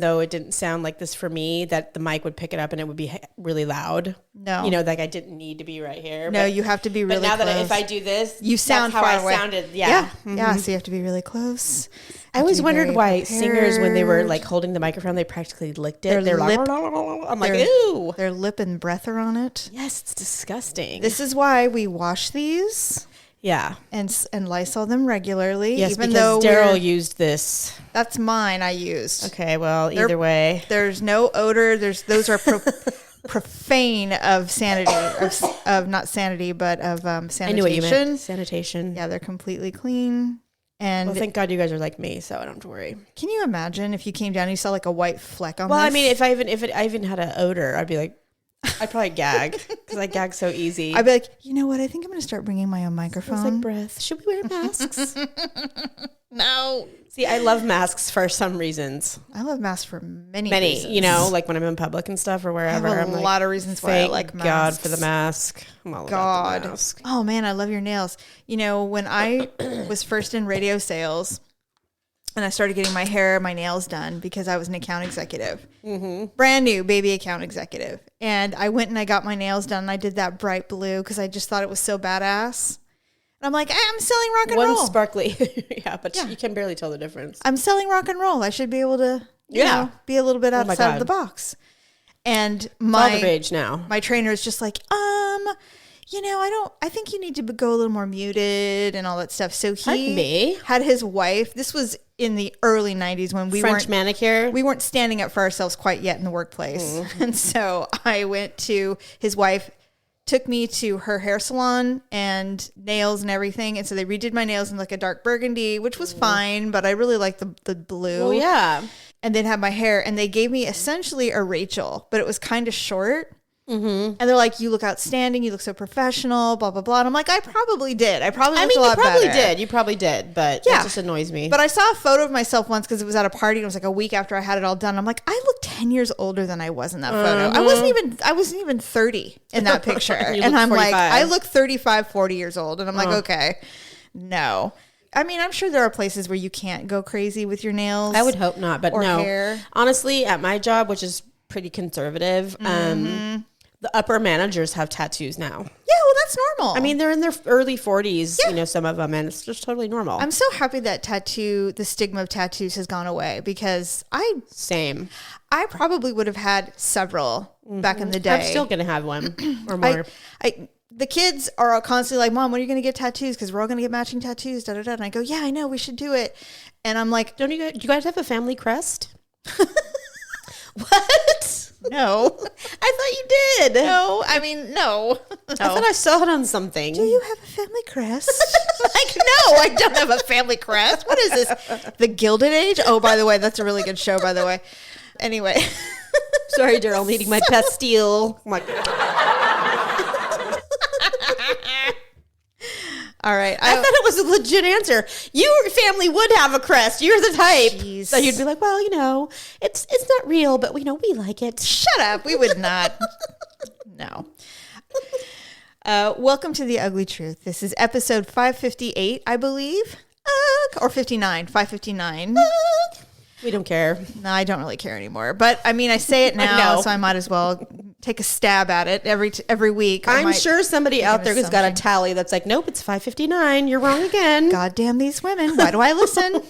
though it didn't sound like this for me, that the mic would pick it up and it would be really loud. No. You know, like I didn't need to be right here. No, you have to be really close. But now close. that if I do this, you sound that's how far away. I sounded. Yeah. Yeah, so you have to be really close. I always wondered why singers, when they were like holding the microphone, they practically licked it. They're like, I'm like, ew. Their lip and breath are on it. Yes, it's disgusting. This is why we wash these. Yeah. And Lysol them regularly. Yes, even because Daryl used this. That's mine I used. Okay, well, either way. There's no odor. Those are profane of sanity, of not sanity, but of sanitation. I knew what you meant. Sanitation. Yeah, they're completely clean. And well, thank God you guys are like me, so I don't have to worry. Can you imagine if you came down and you saw like a white fleck on this? Well, I mean, if I even had an odor, I'd be like, I'd probably gag because I gag so easy. I'd be like, you know what? I think I'm going to start bringing my own microphone. Smells like breath. Should we wear masks? No. See, I love masks for some reasons. I love masks for many reasons. You know, like when I'm in public and stuff or wherever. I have a lot of reasons why I like masks. God for the mask. I'm all about the mask. Oh man, I love your nails. You know, when I was first in radio sales and I started getting my hair, my nails done because I was an account executive, brand new baby account executive. And I went and I got my nails done and I did that bright blue because I just thought it was so badass. And I'm like, I'm selling rock and roll. One sparkly. But you can barely tell the difference. I'm selling rock and roll. I should be able to, you know, be a little bit outside of the box. And all the rage now. My trainer is just like, you know, I think you need to go a little more muted and all that stuff. So he had his wife. This was in the early 90s when we French manicure. We weren't standing up for ourselves quite yet in the workplace. And so I went to his wife, took me to her hair salon and nails and everything. And so they redid my nails in like a dark burgundy, which was fine, but I really liked the blue. Oh, yeah. And then had my hair, and they gave me essentially a Rachel, but it was kind of short. And they're like, you look outstanding. You look so professional, blah, blah, blah. And I'm like, I probably did. I probably looked a lot better. You probably did, but it just annoys me. But I saw a photo of myself once because it was at a party. And it was like a week after I had it all done. I'm like, I look 10 years older than I was in that photo. I wasn't even 30 in that picture. And I'm 45. Like, I look 35, 40 years old. And I'm like, okay, no. I mean, I'm sure there are places where you can't go crazy with your nails. I would hope not, but or no. Hair. Honestly, at my job, which is pretty conservative, the upper managers have tattoos now. Yeah, well, that's normal. I mean, they're in their early 40s, you know, some of them, and it's just totally normal. I'm so happy that the stigma of tattoos has gone away because I probably would have had several back in the day. I'm still going to have one or more. The kids are constantly like, Mom, when are you going to get tattoos? Because we're all going to get matching tattoos, da, da, da. And I go, yeah, I know, we should do it. And I'm like, do you guys have a family crest? What? No. I thought you did. No, I mean, no. I thought I saw it on something. Do you have a family crest? Like, no, I don't have a family crest. What is this? The Gilded Age? Oh, by the way, that's a really good show, by the way. Anyway. Sorry, Daryl, needing my Pastille. All right. I thought it was a legit answer. Your family would have a crest. You're the type. Jeez. So you'd be like, well, you know, it's not real, but we like it. Shut up. We would not. No. Welcome to The Ugly Truth. This is episode 558, I believe. Or 59. 559. We don't care. No, I don't really care anymore. But I mean, I say it now, so I might as well take a stab at it every week. I'm sure somebody out there who's got a tally that's like, nope, it's 5:59. You're wrong again. God damn these women. Why do I listen?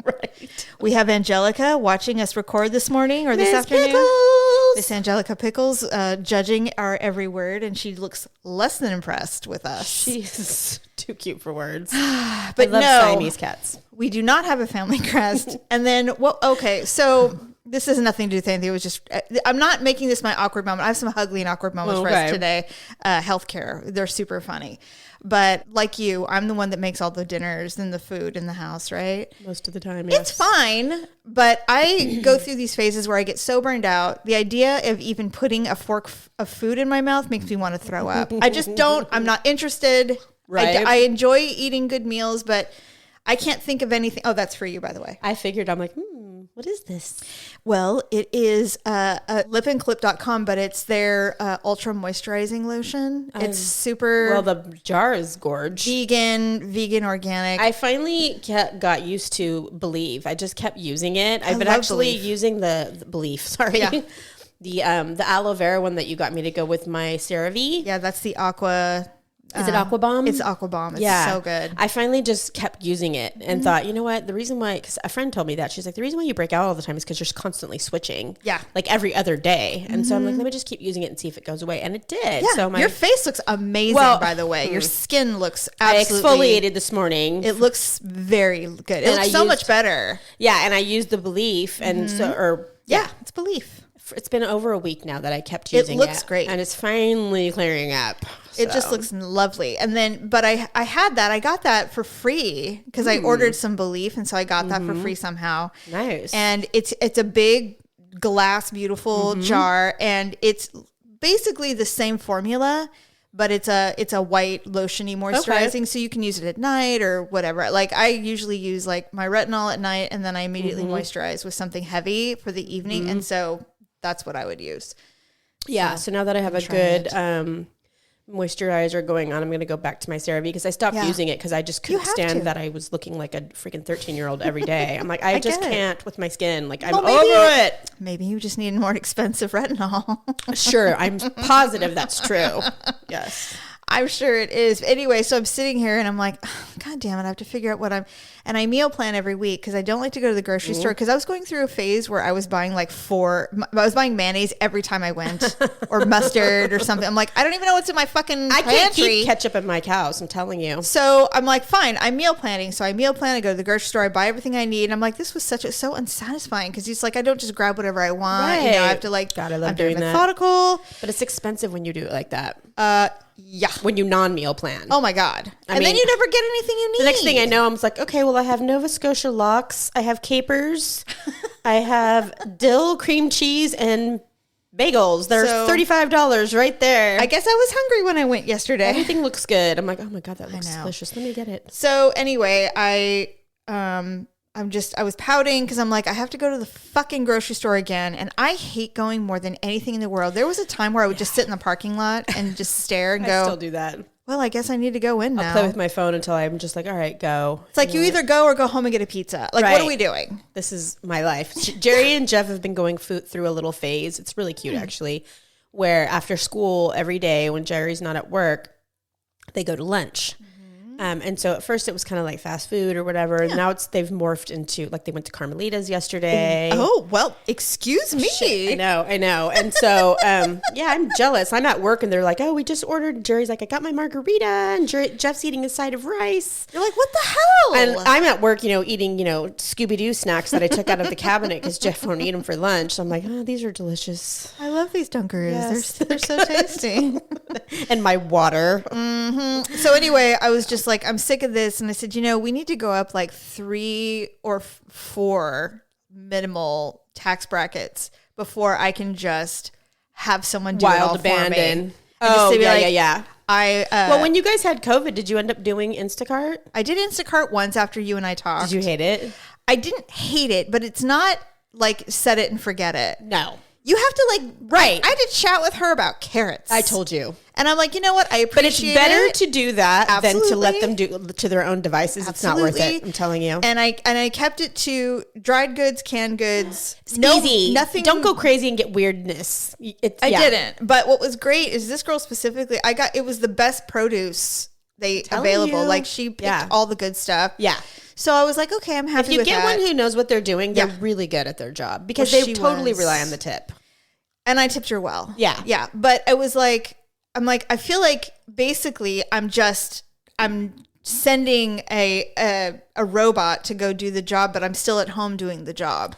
Right. We have Angelica watching us record this morning or this afternoon. Pickles. Miss Angelica Pickles judging our every word, and she looks less than impressed with us. She's too cute for words. But I love Siamese cats. We do not have a family crest. And then, okay, so this has nothing to do with anything. It was just, I'm not making this my awkward moment. I have some Huglee and Awkward Moments for us today. Healthcare. They're super funny. But like you, I'm the one that makes all the dinners and the food in the house, right? Most of the time, yes. It's fine, but I go through these phases where I get so burned out. The idea of even putting a fork of food in my mouth makes me want to throw up. I just don't. I'm not interested. Right. I enjoy eating good meals, but I can't think of anything. Oh, that's for you, by the way. I figured, I'm like, what is this? Well, it is lipandclip.com, but it's their ultra moisturizing lotion. It's super... Well, the jar is gorge. Vegan, organic. I finally got used to Believe. I just kept using it. I've been actually using the Belief. Sorry. Yeah. The aloe vera one that you got me to go with my CeraVe. Yeah, that's the Aqua... Is it Aqua Bomb? It's Aqua Bomb. It's so good. I finally just kept using it and thought, you know what? The reason why, because a friend told me that, she's like, the reason why you break out all the time is because you're constantly switching. Yeah. Like every other day. And so I'm like, let me just keep using it and see if it goes away. And it did. Yeah. So your face looks amazing, by the way. Your skin looks absolutely... I exfoliated this morning. It looks very good. It looks so much better. Yeah. And I used the Belief and it's Belief. It's been over a week now that I kept using it. It looks great. And it's finally clearing up. So. It just looks lovely. And then, but I got that for free because I ordered some Belief. And so I got that for free somehow. Nice. And it's a big glass, beautiful jar. And it's basically the same formula, but it's a white lotiony moisturizing. Okay. So you can use it at night or whatever. Like I usually use like my retinol at night and then I immediately moisturize with something heavy for the evening. And so that's what I would use. Yeah. So now that I have a good moisturizer going on, I'm going to go back to my CeraVe because I stopped using it because I just couldn't stand that I was looking like a freaking 13-year-old every day. I'm like, I just can't with my skin. Like, I'm over it. Maybe you just need more expensive retinol. Sure. I'm positive that's true. Yes. I'm sure it is. Anyway, so I'm sitting here and I'm like, oh, God damn it, I have to figure out and I meal plan every week because I don't like to go to the grocery store because I was going through a phase where I was buying I was buying mayonnaise every time I went or mustard or something. I'm like, I don't even know what's in my fucking pantry. I can't keep ketchup in my house, I'm telling you. So I'm like, fine, I'm meal planning. So I meal plan, I go to the grocery store, I buy everything I need. And I'm like, this was so unsatisfying because it's like, I don't just grab whatever I want. Right. You know, I have to like, God, I love doing methodical. That. But it's expensive when you do it like that. Yeah. When you non-meal plan. Oh my God. And then you never get anything you need. The next thing I know, I'm just like, okay, well, I have Nova Scotia lox. I have capers. I have dill, cream cheese, and bagels. There's $35 right there. I guess I was hungry when I went yesterday. Everything looks good. I'm like, oh my God, that looks delicious. Let me get it. So anyway, I was pouting because I'm like, I have to go to the fucking grocery store again. And I hate going more than anything in the world. There was a time where I would just sit in the parking lot and just stare and go. I still do that. Well, I guess I need to go in now. I'll play with my phone until I'm just like, all right, go. It's like you either go or go home and get a pizza. Like, what are we doing? This is my life. Jerry and Jeff have been going through a little phase. It's really cute, actually, where after school every day when Jerry's not at work, they go to lunch. And so at first it was kind of like fast food or whatever. And now they've morphed into like they went to Carmelita's yesterday. Oh, well, excuse me. Shit, I know. And so, I'm jealous. I'm at work and they're like, oh, we just ordered. Jerry's like, I got my margarita and Jeff's eating a side of rice. You're like, what the hell? And I'm at work, eating, Scooby-Doo snacks that I took out of the cabinet because Jeff won't eat them for lunch. So I'm like, oh, these are delicious. I love these Dunkaroos. Yes, they're so tasty. And my water. So anyway, I was just like, I'm sick of this. And I said, we need to go up like 3 or 4 minimal tax brackets before I can just have someone do it all abandon. For me. Oh, yeah. Well, when you guys had COVID, did you end up doing Instacart? I did Instacart once after you and I talked. Did you hate it? I didn't hate it, but it's not like set it and forget it. No. You have to I had to chat with her about carrots. I told you. And I'm like, you know what? I appreciate it. But it's better to do that than to let them do to their own devices. Absolutely. It's not worth it. I'm telling you. And I kept it to dried goods, canned goods. It's easy. Nothing. Don't go crazy and get weirdness. I didn't. But what was great is this girl specifically, it was the best produce available. Like she picked all the good stuff. Yeah. So I was like, okay, I'm happy with that. If you get one who knows what they're doing, they're really good at their job because they totally rely on the tip. And I tipped her well. Yeah. Yeah. But it was like, I feel like basically I'm sending a robot to go do the job, but I'm still at home doing the job.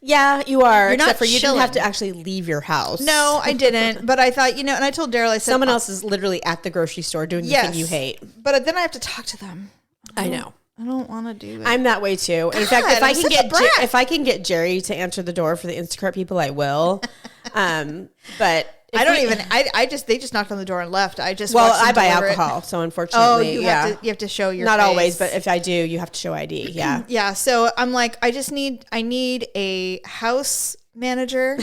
Yeah, you are. You're not you didn't have to actually leave your house. No, I didn't. But I thought, and I told Daryl, I said, someone else is literally at the grocery store doing the thing you hate. But then I have to talk to them. I know. I don't want to do it. I'm that way too. In fact, if I can get Jerry to answer the door for the Instacart people, I will. But I don't even. They just knocked on the door and left. I just I buy alcohol, so unfortunately, you have to show your not face. always, but if I do, you have to show ID. Yeah, yeah. So I'm like, I need a house manager.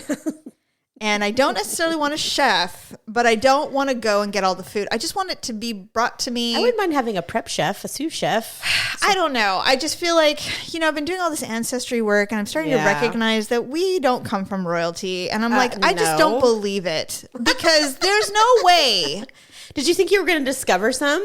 And I don't necessarily want a chef, but I don't want to go and get all the food. I just want it to be brought to me. I wouldn't mind having a prep chef, a sous chef. I don't know. I just feel like, I've been doing all this ancestry work and I'm starting to recognize that we don't come from royalty. And I'm like, I just don't believe it because there's no way. Did you think you were going to discover some?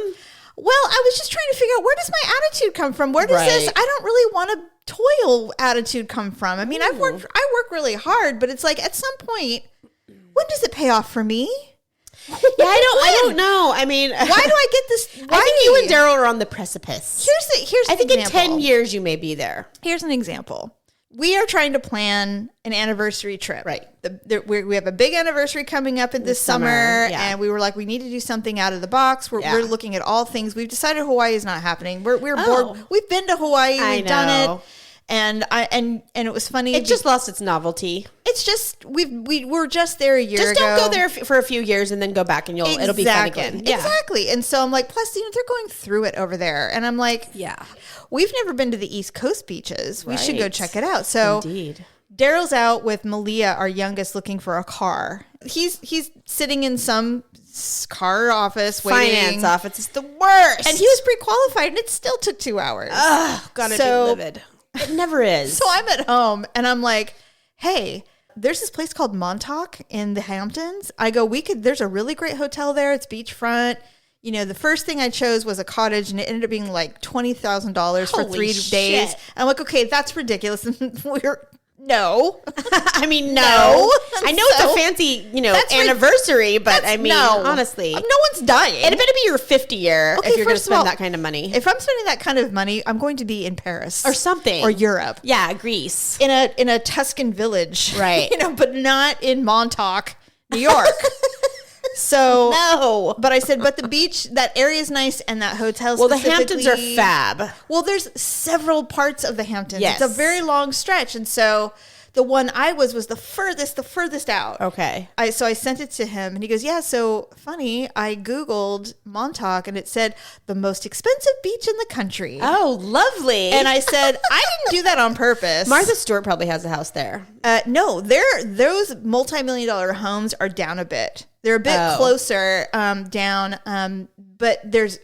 Well, I was just trying to figure out, where does my attitude come from? Where does this, I don't really want to toil attitude come from? I mean, I work really hard, but it's like at some point, when does it pay off for me? Yeah, I don't know. I mean, why do I get this? I think you and Daryl are on the precipice. Here's I think example. in 10 years you may be there. Here's an example. We are trying to plan an anniversary trip. Right. We have a big anniversary coming up in this summer, and we were like, we need to do something out of the box. We're looking at all things. We've decided Hawaii is not happening. We're bored. We've been to Hawaii. We've done it. And it was funny. It just lost its novelty. It's just we were just there a year ago. Just don't go there for a few years and then go back and it'll be fun again. Yeah. Exactly. And so I'm like, plus they're going through it over there, and I'm like, we've never been to the East Coast beaches. We should go check it out. So indeed. Daryl's out with Malia, our youngest, looking for a car. He's sitting in some car office waiting. Finance office is the worst. And he was pre-qualified, and it still took 2 hours. Oh, God, it'd be livid. It never is. So I'm at home, and I'm like, hey, there's this place called Montauk in the Hamptons. I go, there's a really great hotel there. It's beachfront. The first thing I chose was a cottage, and it ended up being like $20,000 for 3 days. And I'm like, okay, that's ridiculous. And no. I mean, no. I know it's a fancy, anniversary, but I mean, honestly. No one's dying. It better be your 50 year if you're going to spend that kind of money. If I'm spending that kind of money, I'm going to be in Paris. Or something. Or Europe. Yeah, Greece. In a Tuscan village. Right. But not in Montauk, New York. So no, but I said, but the beach, that area is nice, and that hotel. Well, the Hamptons are fab. Well, there's several parts of the Hamptons. Yes. It's a very long stretch, and so the one I was the furthest out. Okay. So I sent it to him, and he goes, "Yeah, so funny. I Googled Montauk, and it said the most expensive beach in the country." Oh, lovely. And I said, I didn't do that on purpose. Martha Stewart probably has a house there. No, those multi-million-dollar homes are down a bit. They're a bit closer down, but there's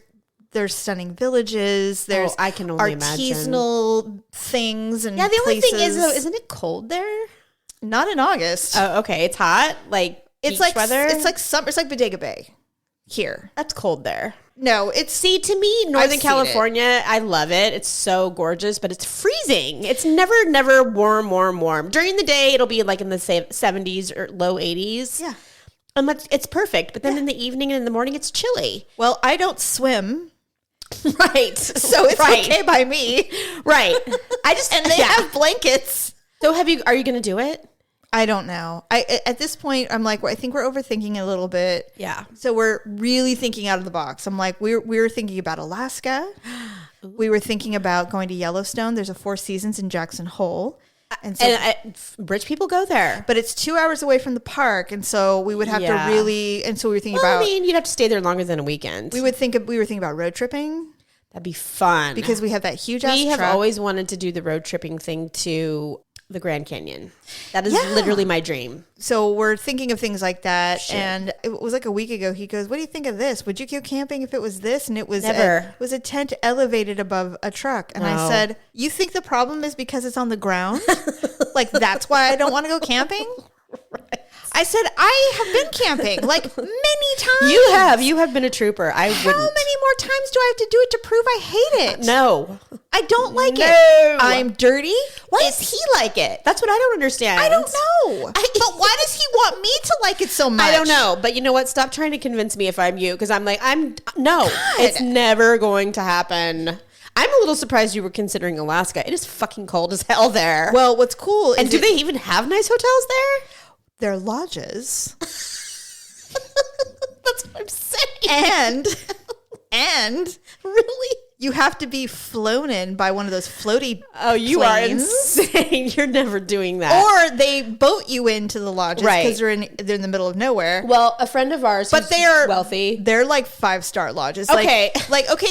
stunning villages. There's I can only artisanal things and the only places. thing is, though, isn't it cold there? Not in August. Oh, okay. It's hot, like it's beach like weather. It's like summer. It's like Bodega Bay here. That's cold there. No, to me, Northern California, I love it. It's so gorgeous, but it's freezing. It's never warm. During the day, it'll be like in the 70s or low 80s. Yeah. And it's perfect. But then in the evening and in the morning, it's chilly. Well, I don't swim. Right. So it's okay by me. Right. And they have blankets. So are you going to do it? I don't know. At this point, I'm like, I think we're overthinking a little bit. Yeah. So we're really thinking out of the box. I'm like, we were thinking about Alaska. We were thinking about going to Yellowstone. There's a Four Seasons in Jackson Hole. And rich people go there. But it's 2 hours away from the park. And so we would have to really, and so we were thinking about. I mean, you'd have to stay there longer than a weekend. We were thinking about road tripping. That'd be fun. Because we have that huge ass We have truck. always wanted to do the road tripping thing to the Grand Canyon. That is literally my dream. So we're thinking of things like that. Shit. And it was like a week ago. He goes, "What do you think of this? Would you go camping if it was this?" And it was never. It was a tent elevated above a truck. And I said, "You think the problem is because it's on the ground? Like that's why I don't want to go camping?" Right. I said, I have been camping like many times. You have been a trooper. How many more times do I have to do it to prove I hate it? No. I don't like it. I'm dirty. Why does he like it? That's what I don't understand. I don't know. But why does he want me to like it so much? I don't know. But you know what? Stop trying to convince me if I'm you. Because I'm like, it's never going to happen. I'm a little surprised you were considering Alaska. It is fucking cold as hell there. Well, what's cool is... And do they even have nice hotels there? They're lodges. That's what I'm saying. And really? You have to be flown in by one of those floaty Oh, you planes. are insane. You're never doing that. Or they boat you into the lodges because they're in the middle of nowhere. Well, a friend of ours But they are wealthy. They're like 5-star lodges. Okay.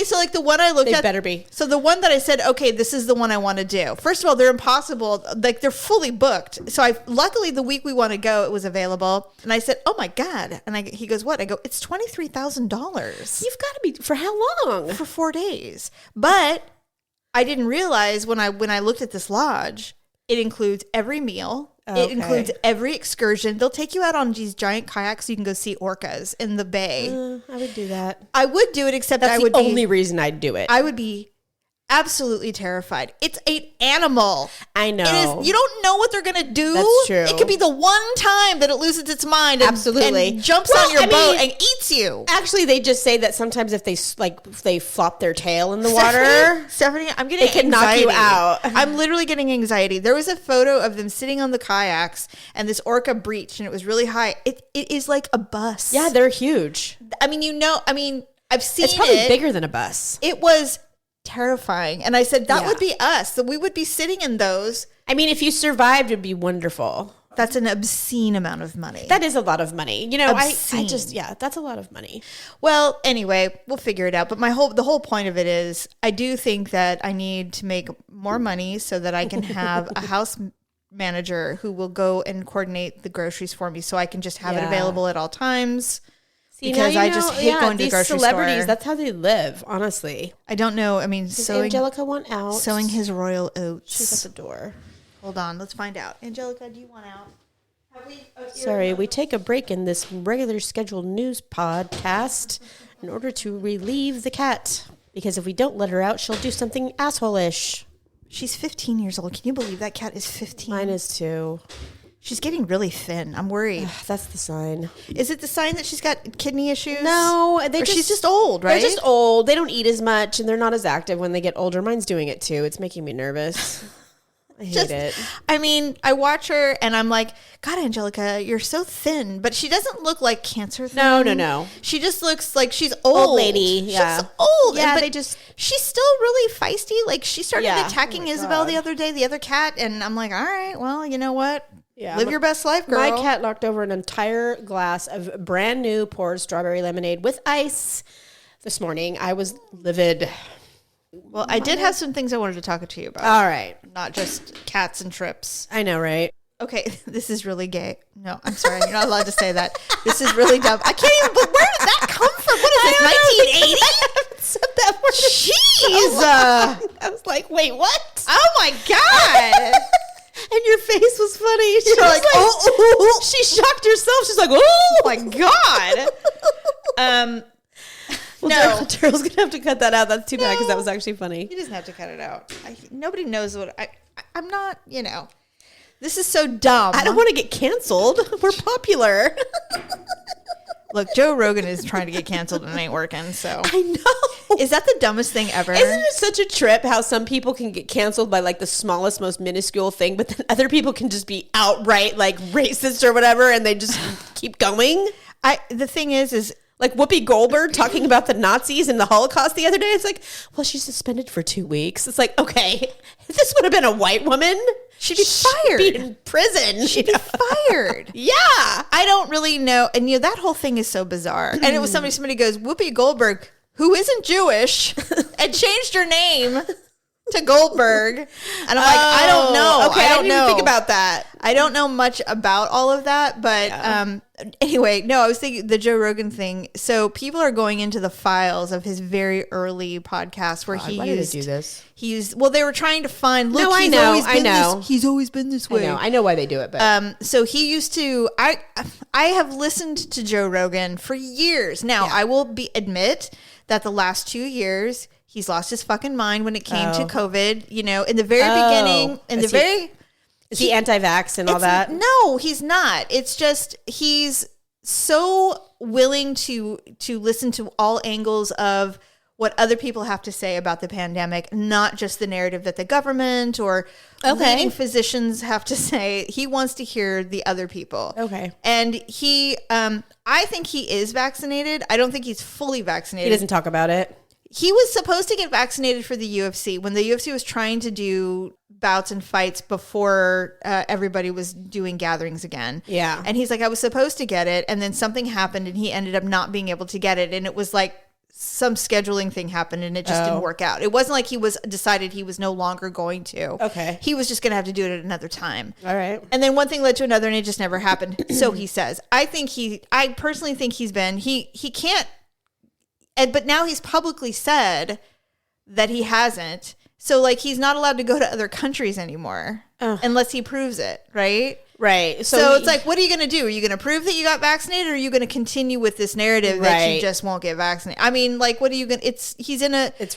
So like the one I looked They at. better be. So the one that I said, okay, this is the one I want to do. First of all, they're impossible. Like they're fully booked. So luckily the week we want to go, it was available. And I said, oh my God. And he goes, what? I go, it's $23,000. You've got to be, for how long? For 4 days. But I didn't realize when I looked at this lodge, it includes every meal. Okay. It includes every excursion. They'll take you out on these giant kayaks so you can go see orcas in the bay. I would do that. I would do it, except That's I would the only reason I'd do it. I would be absolutely terrified. It's an animal. I know. It is. You don't know what they're going to do. That's true. It could be the one time that it loses its mind. Absolutely. And jumps on your boat and eats you. Actually, they just say that sometimes if they flop their tail in the water, Stephanie, I'm getting it can anxiety. knock you out. I'm literally getting anxiety. There was a photo of them sitting on the kayaks and this orca breached and it was really high. It is like a bus. Yeah, they're huge. I mean, I've seen It's probably bigger than a bus. It was terrifying. And I said, that would be us. So we would be sitting in those. I mean, if you survived, it'd be wonderful. That's an obscene amount of money. That is a lot of money. You know, I Obscene. just, that's a lot of money. Well, anyway, we'll figure it out. But the whole point of it is I do think that I need to make more money so that I can have a house manager who will go and coordinate the groceries for me so I can just have it available at all times. See, because I just hate going to the grocery celebrities, store. That's how they live, honestly. I don't know. I mean, Does Angelica want out? sowing his royal oats. She's at the door. Hold on. Let's find out. Angelica, do you want out? Sorry, we take a break in this regular scheduled news podcast in order to relieve the cat. Because if we don't let her out, she'll do something asshole-ish. She's 15 years old. Can you believe that cat is 15? Mine is too. She's getting really thin. I'm worried. That's the sign. Is it the sign that she's got kidney issues? No, she's just old, right? They're just old. They don't eat as much, and they're not as active when they get older. Mine's doing it too. It's making me nervous. I hate it. I mean, I watch her, and I'm like, God, Angelica, you're so thin. But she doesn't look like cancer thin. No. She just looks like she's old. Lady, yeah. She's old. Yeah, but she's still really feisty. Like, she started attacking Isabel the other day, the other cat, and I'm like, all right, well, you know what? Yeah, live your best life, girl. My cat knocked over an entire glass of brand new poured strawberry lemonade with ice this morning. I was livid. Well, I did have some things I wanted to talk to you about. All right. Not just cats and trips. I know, right? Okay, this is really gay. No, I'm sorry. You're not allowed to say that. This is really dumb. I can't even, but where did that come from? What is this, 1980? I haven't said that word. Jeez. I was like, wait, what? Oh, my God. And your face was funny. She You're was like, oh. She shocked herself. She's like, oh my God. Well, Daryl's going to have to cut that out. That's too bad because that was actually funny. He doesn't have to cut it out. Nobody knows what I'm not, this is so dumb. I don't want to get canceled. We're popular. Look, Joe Rogan is trying to get canceled and it ain't working. So I know. Is that the dumbest thing ever? Isn't it such a trip how some people can get canceled by like the smallest, most minuscule thing, but then other people can just be outright like racist or whatever, and they just keep going? The thing is like Whoopi Goldberg talking about the Nazis and the Holocaust the other day. It's like, well, she's suspended for 2 weeks. It's like, okay, if this would have been a white woman, she'd be fired. She'd be in prison. She'd be fired. Yeah. I don't really know. And that whole thing is so bizarre. And it was somebody goes, Whoopi Goldberg, who isn't Jewish, and changed her name to Goldberg. And I'm like, I don't know. Okay, I didn't even think about that. I don't know much about all of that, but anyway, no, I was thinking the Joe Rogan thing. So people are going into the files of his very early podcast where why did they do this? They were trying to find. Look, I know. He's always been this way. I know why they do it, but so he used to. I have listened to Joe Rogan for years now. I will admit that the last 2 years he's lost his fucking mind when it came to COVID. In the very beginning, is he anti-vax and all that? No, he's not. It's just he's so willing to listen to all angles of what other people have to say about the pandemic, not just the narrative that the government or leading physicians have to say. He wants to hear the other people. Okay. And he, I think he is vaccinated. I don't think he's fully vaccinated. He doesn't talk about it. He was supposed to get vaccinated for the UFC when the UFC was trying to do bouts and fights before everybody was doing gatherings again. Yeah. And he's like, I was supposed to get it. And then something happened and he ended up not being able to get it. And it was like some scheduling thing happened and it just didn't work out. It wasn't like he was decided he was no longer going to. Okay. He was just going to have to do it at another time. All right. And then one thing led to another and it just never happened. So he says, I personally think he can't. But now he's publicly said that he hasn't. So like he's not allowed to go to other countries anymore unless he proves it, right? Right. So it's like, what are you going to do? Are you going to prove that you got vaccinated or are you going to continue with this narrative that you just won't get vaccinated? I mean, like, what are you going to, it's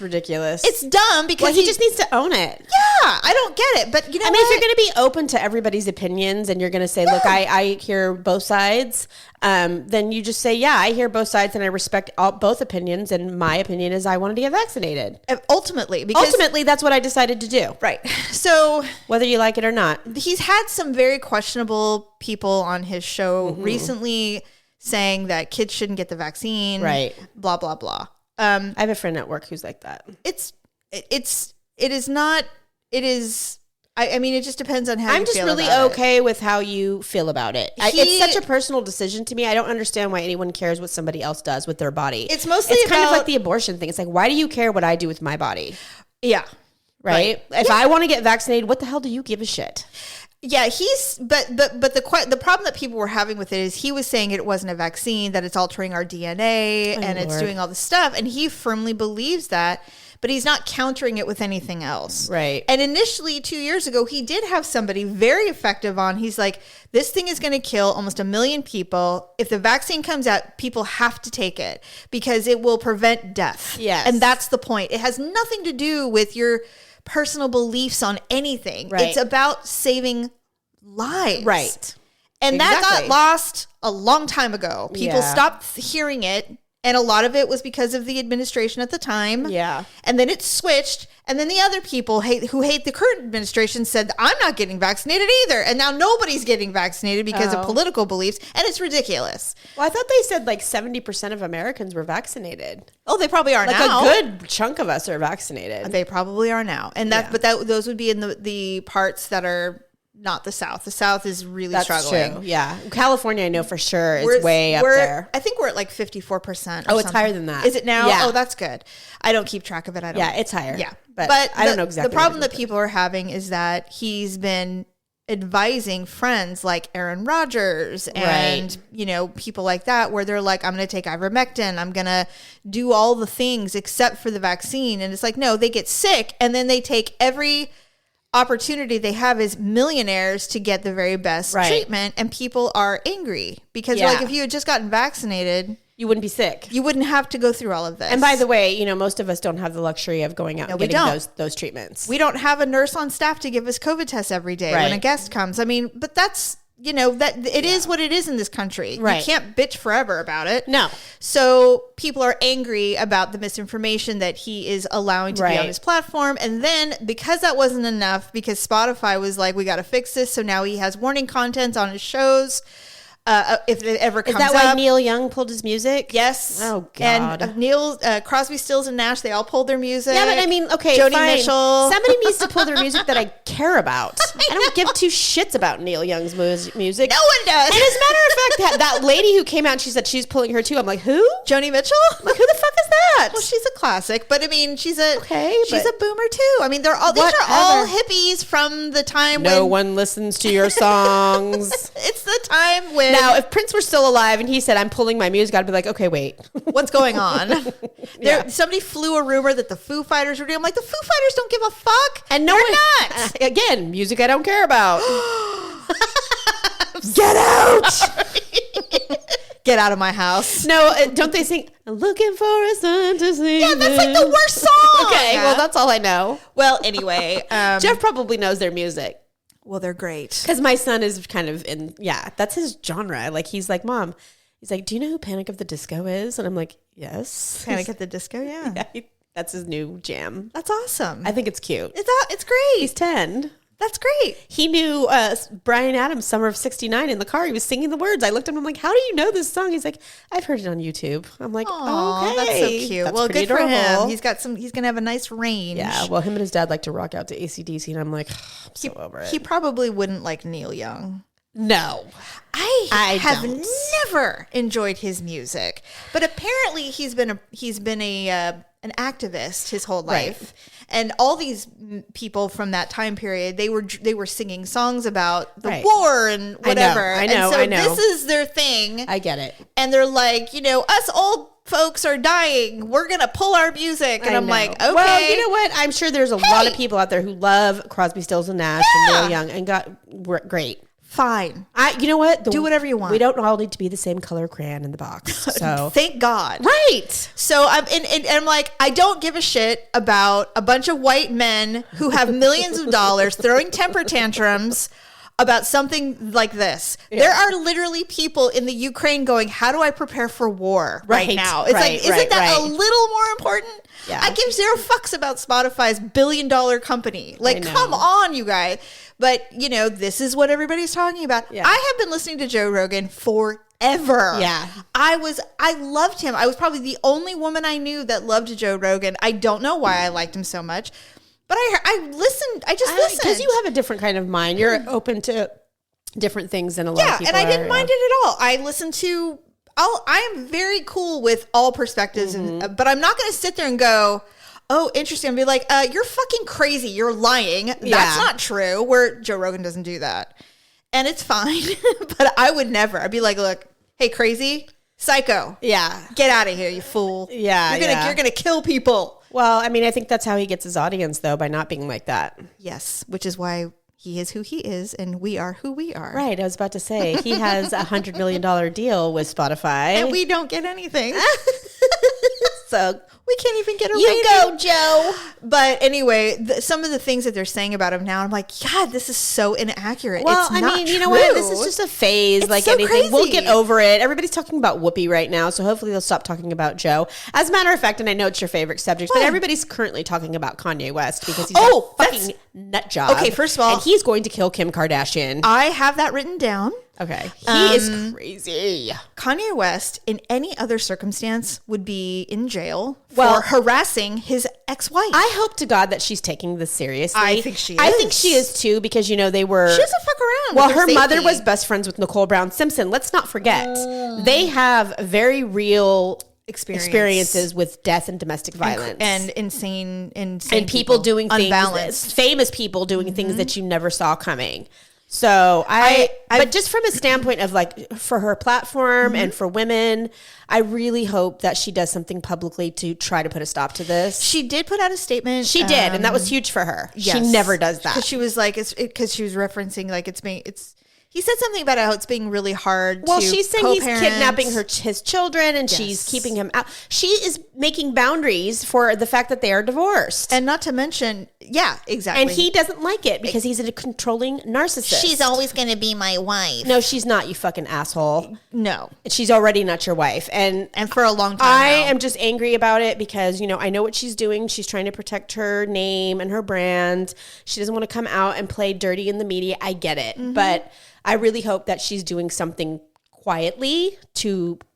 ridiculous. It's dumb because he just needs to own it. Yeah. I don't get it. But you know, I mean, if you're going to be open to everybody's opinions and you're going to say, look, I hear both sides, then you just say, yeah, I hear both sides and I respect both opinions. And my opinion is I wanted to get vaccinated. Ultimately, that's what I decided to do. Right. So whether you like it or not, he's had some very questionable people on his show recently saying that kids shouldn't get the vaccine. Right. Blah, blah, blah. I have a friend at work who's like that. I mean, it just depends on how you feel. I'm just really okay with how you feel about it. It's such a personal decision to me. I don't understand why anyone cares what somebody else does with their body. It's mostly kind of like the abortion thing. It's like, why do you care what I do with my body? Yeah. Right? If I want to get vaccinated, what the hell do you give a shit? Yeah, but the problem that people were having with it is he was saying it wasn't a vaccine, that it's altering our DNA and it's doing all this stuff. And he firmly believes that, but he's not countering it with anything else. Right. And initially 2 years ago, he did have somebody very effective on, he's like, this thing is going to kill almost 1 million people. If the vaccine comes out, people have to take it because it will prevent death. Yes. And that's the point. It has nothing to do with your personal beliefs on anything. Right. It's about saving lives. Right. And that got lost a long time ago. People stopped hearing it. And a lot of it was because of the administration at the time. Yeah. And then it switched. And then the other people who hate the current administration said, I'm not getting vaccinated either. And now nobody's getting vaccinated because of political beliefs. And it's ridiculous. Well, I thought they said like 70% of Americans were vaccinated. Oh, they probably are now. Like a good chunk of us are vaccinated. They probably are now. And those would be in the parts that are not the South. The South is really struggling. True. Yeah. California, I know for sure is way up there. I think we're at like 54%. Oh, it's higher than that. Is it now? Yeah. Oh, that's good. I don't keep track of it. Yeah, it's higher. Yeah. But I don't know exactly. The problem that people are having is that he's been advising friends like Aaron Rodgers and, people like that, where they're like, I'm going to take ivermectin. I'm going to do all the things except for the vaccine. And it's like, no, they get sick and then they take every opportunity they have as millionaires to get the very best treatment, and people are angry because like, if you had just gotten vaccinated, you wouldn't be sick. You wouldn't have to go through all of this. And by the way, most of us don't have the luxury of going out and getting those treatments. We don't have a nurse on staff to give us COVID tests every day when a guest comes. I mean, but that's that it is what it is in this country. Right. You can't bitch forever about it. No. So people are angry about the misinformation that he is allowing to be on his platform. And then because that wasn't enough, because Spotify was like, we got to fix this. So now he has warning content on his shows. If it ever comes up. Is that why Neil Young pulled his music? Yes. Oh, God. And Crosby, Stills, and Nash, they all pulled their music. Yeah, but I mean, okay, Joni fine. Mitchell. Somebody needs to pull their music that I care about. I don't give two shits about Neil Young's music. No one does. And as a matter of fact, that lady who came out and she said she's pulling her too. I'm like, who? Joni Mitchell? Like, who the fuck is that? Well, she's a classic, but I mean, she's a boomer too. I mean, these are all hippies from the time when no one listens to your songs. It's the time when now, if Prince were still alive and he said, I'm pulling my music, I'd be like, okay, wait. What's going on? Somebody flew a rumor that the Foo Fighters were doing. I'm like, the Foo Fighters don't give a fuck. And they're not. Again, music I don't care about. Get out. Get out of my house. No, don't they sing, I'm looking for a son to sing? Yeah, that's like the worst song. Okay, well, that's all I know. Well, anyway. Jeff probably knows their music. Well, they're great. Because my son is kind of that's his genre. Like, he's like, Mom, he's like, do you know who Panic at the Disco is? And I'm like, yes. Panic at the Disco, yeah. That's his new jam. That's awesome. I think it's cute. It's great. He's 10. That's great. He knew Bryan Adams' Summer of '69 in the car. He was singing the words. I looked at him. I'm like, how do you know this song? He's like, I've heard it on YouTube. I'm like, okay. That's so cute. That's well, good adorable. for him. He's going to have a nice range. Yeah, well, him and his dad like to rock out to AC/DC, and I'm like, I'm so over it. He probably wouldn't like Neil Young. No. I have never enjoyed his music, but apparently he's been an activist his whole life. Right. And all these people from that time period, they were singing songs about the war and whatever. I know. This is their thing. I get it. And they're like, us old folks are dying. We're going to pull our music. And I'm like, okay. Well, you know what? I'm sure there's a lot of people out there who love Crosby, Stills and Nash and Neil Young and got great. Fine. You know what? Do whatever you want. We don't all need to be the same color crayon in the box. So thank God. Right. So I'm like, I don't give a shit about a bunch of white men who have millions of dollars throwing temper tantrums about something like this. Yeah. There are literally people in the Ukraine going, how do I prepare for war right now? It's like, isn't that a little more important? Yeah. I give zero fucks about Spotify's $1 billion company. Like, come on, you guys. But, this is what everybody's talking about. Yeah. I have been listening to Joe Rogan forever. Yeah. I loved him. I was probably the only woman I knew that loved Joe Rogan. I don't know why I liked him so much. But I listened. I just listened. Because you have a different kind of mind. You're open to different things than a lot of people and I didn't mind it at all. I listened to... I am very cool with all perspectives, but I'm not going to sit there and go, oh, interesting. And be like, you're fucking crazy. You're lying. That's not true. Where Joe Rogan doesn't do that. And it's fine. But I would never. I'd be like, look, hey, crazy, psycho. Yeah. Get out of here, you fool. Yeah. You're gonna kill people. Well, I mean, I think that's how he gets his audience, though, by not being like that. Yes. Which is why he is who he is, and we are who we are. Right. I was about to say, he has $100 million deal with Spotify. And we don't get anything. So we can't even get a you rating. go, Joe. But anyway, some of the things that they're saying about him now, I'm like, God, this is so inaccurate. Well, it's not you true. know what? This is just a phase, it's like so anything. Crazy. We'll get over it. Everybody's talking about Whoopi right now, so hopefully they'll stop talking about Joe. As a matter of fact, and I know it's your favorite subject, but everybody's currently talking about Kanye West because he's a fucking nut job. Okay, first of all, and he's going to kill Kim Kardashian. I have that written down. Okay. He is crazy. Kanye West, in any other circumstance, would be in jail for harassing his ex-wife. I hope to God that she's taking this seriously. I think she is. I think she is too, because, they were... She doesn't fuck around. Well, her mother was best friends with Nicole Brown Simpson. Let's not forget. They have very real... experiences with death and domestic violence and insane and people doing things, famous people doing things that you never saw coming. So but just from a standpoint of like for her platform and for women, I really hope that she does something publicly to try to put a stop to this. She did put out a statement. She did, and that was huge for her. Yes. She never does that. Because she was like, because she was referencing like he said something about how it's being really hard well, to she's saying co-parent. He's kidnapping his children and she's keeping him out. She is making boundaries for the fact that they are divorced. And not to mention, yeah, exactly. And he doesn't like it because he's a controlling narcissist. She's always going to be my wife. No, she's not, you fucking asshole. No. She's already not your wife. And for a long time I am just angry about it because, I know what she's doing. She's trying to protect her name and her brand. She doesn't want to come out and play dirty in the media. I get it. But I really hope that she's doing something quietly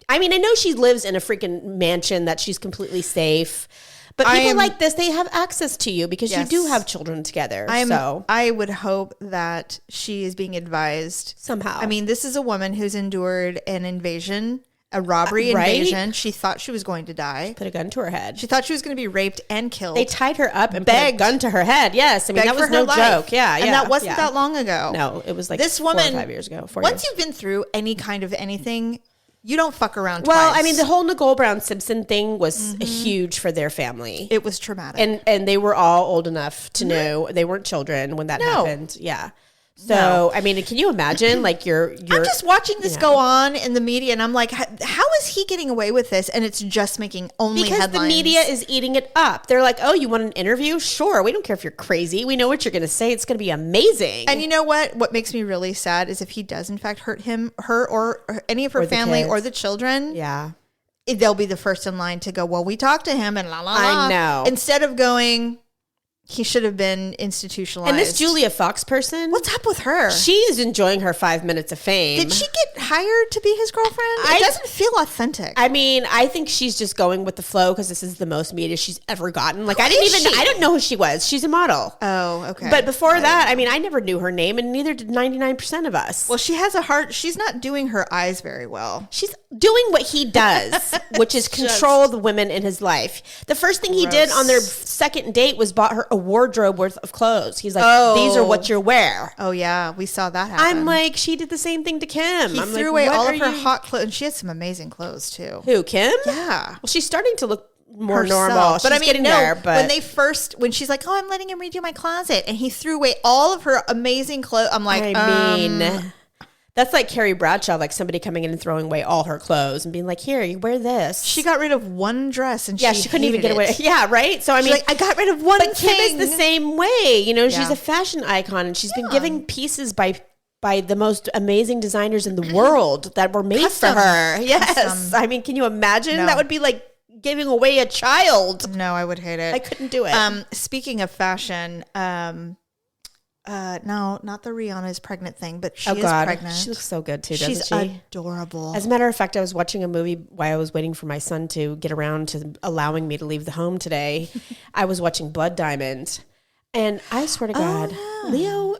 I know she lives in a freaking mansion that she's completely safe, but people like this, they have access to you because you do have children together. I would hope that she is being advised somehow. This is a woman who's endured an invasion, a robbery invasion. She thought she was going to die. Put a gun to her head. She thought she was going to be raped and killed. They tied her up and put a gun to her head. Yes. That was no joke. Yeah. And that wasn't that long ago. No, it was like this woman, 4 or 5 years ago. Once you've been through any kind of anything, you don't fuck around twice. Well, the whole Nicole Brown Simpson thing was huge for their family. It was traumatic. And they were all old enough to know. They weren't children when that happened. Yeah. So, can you imagine, like, I'm just watching this go on in the media, and I'm like, how is he getting away with this? And it's just making only headlines. Because the media is eating it up. They're like, oh, you want an interview? Sure. We don't care if you're crazy. We know what you're going to say. It's going to be amazing. And you know what? What makes me really sad is if he does, in fact, hurt her or any of her family or the children. Yeah. They'll be the first in line to go, well, we talked to him and la, la, la. I know. Instead of going... he should have been institutionalized. And this Julia Fox person, what's up with her? She's enjoying her 5 minutes of fame. Did she get hired to be his girlfriend? It doesn't feel authentic. I mean, I think she's just going with the flow because this is the most media she's ever gotten. Like, I didn't know who she was. She's a model. Oh, okay. But before that, I mean, I never knew her name, and neither did 99% of us. Well, she has a heart. She's not doing her eyes very well. She's doing what he does, which is control the women in his life. The first thing he did on their second date was bought her a wardrobe worth of clothes. He's like, these are what you wear. Oh, yeah. We saw that happen. I'm like, she did the same thing to Kim. He threw away all of her hot clothes. And she has some amazing clothes, too. Who, Kim? Yeah. Well, she's starting to look more herself. normal. But she's I mean, getting there. But when she's like, oh, I'm letting him redo my closet. And he threw away all of her amazing clothes. I'm like, I mean, that's like Carrie Bradshaw, like somebody coming in and throwing away all her clothes and being like, here, you wear this. She got rid of one dress and she couldn't even get away. Yeah, right? So, I mean, I got rid of one thing. But Kim is the same way. You know, she's a fashion icon and she's been giving pieces by the most amazing designers in the world that were made for her. Yes. I mean, can you imagine? That would be like giving away a child. No, I would hate it. I couldn't do it. Speaking of fashion, no, not the Rihanna's pregnant thing, but she is pregnant. She looks so good too, doesn't She's she? adorable. As a matter of fact, I was watching a movie while I was waiting for my son to get around to allowing me to leave the home today. I was watching Blood Diamond, and I swear to God, Leo,